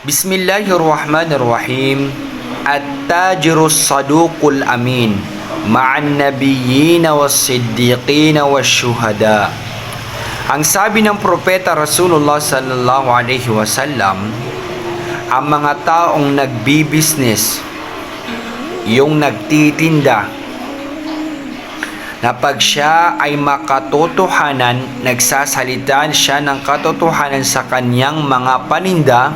Bismillahirrahmanirrahim. At-tajirus saduqul amin ma'an nabiyyina was-siddiqina wasyuhada. Ang sabi ng propeta Rasulullah sallallahu alaihi wasallam, ang mga taong nagbibisnes, yung nagtitinda, na pag siya ay makatotohanan, nagsasalita siya ng katotohanan sa kanyang mga paninda,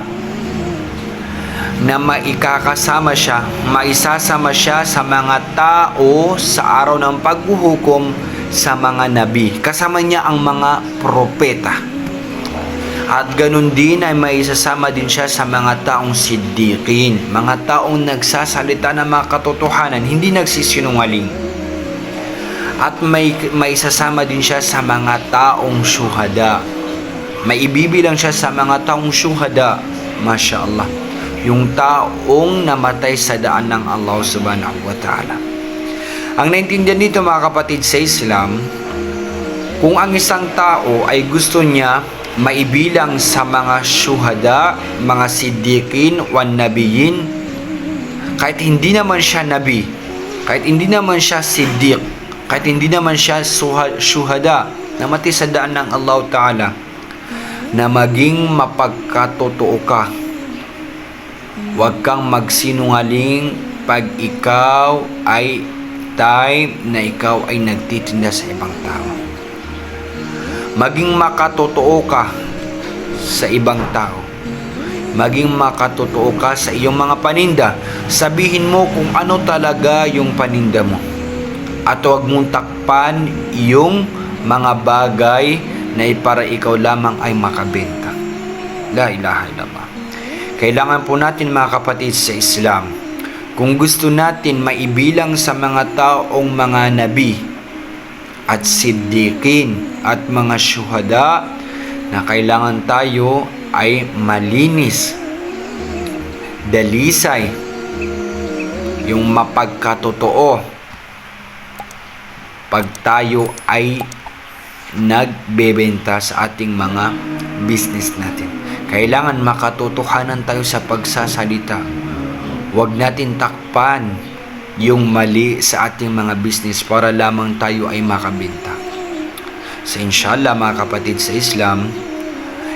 na maisasama siya sa mga tao sa araw ng paghuhukom sa mga nabi. Kasama niya ang mga propeta. At ganun din ay maisasama din siya sa mga taong siddiqin, mga taong nagsasalita ng mga katotohanan, hindi nagsisinungaling. At maisasama din siya sa mga taong syuhada. May ibibilang siya sa mga taong syuhada. Masya Allah, yung taong namatay sa daan ng Allah subhanahu wa ta'ala. Ang naintindihan dito mga kapatid sa Islam, kung ang isang tao ay gusto niya maibilang sa mga syuhada, mga siddiqin, wan nabiyin, kahit hindi naman siya nabi, kahit hindi naman siya siddiq, kahit hindi naman siya syuhada, namatay sa daan ng Allah ta'ala, na maging mapagkatotoo ka. Huwag kang magsinungaling pag ikaw ay time na ikaw ay nagtitinda sa ibang tao. Maging makatotoo ka sa ibang tao. Maging makatotoo ka sa iyong mga paninda. Sabihin mo kung ano talaga yung paninda mo. At huwag mong takpan yung mga bagay na para ikaw lamang ay makabenta. La ilaha illallah. Kailangan po natin mga kapatid sa Islam, kung gusto natin maibilang sa mga taong mga nabi at siddiqin at mga syuhada, na kailangan tayo ay malinis, dalisay, yung mapagkatotoo pag tayo ay nagbebenta sa ating mga business natin. Kailangan makatotohanan tayo sa pagsasalita. Huwag natin takpan yung mali sa ating mga business para lamang tayo ay makabenta. So inshallah mga kapatid sa Islam,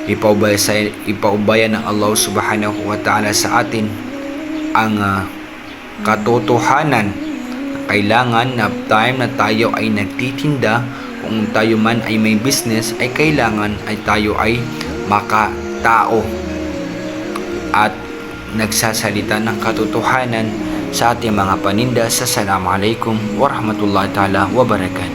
ipaubaya ng Allah subhanahu wa ta'ala sa atin ang katotohanan. Kailangan na time na tayo ay nagtitinda, kung tayo man ay may business, ay kailangan ay tayo ay makatao at nagsasalita ng katotohanan sa ating mga paninda. Assalamualaikum warahmatullahi ta'ala wabarakatuh.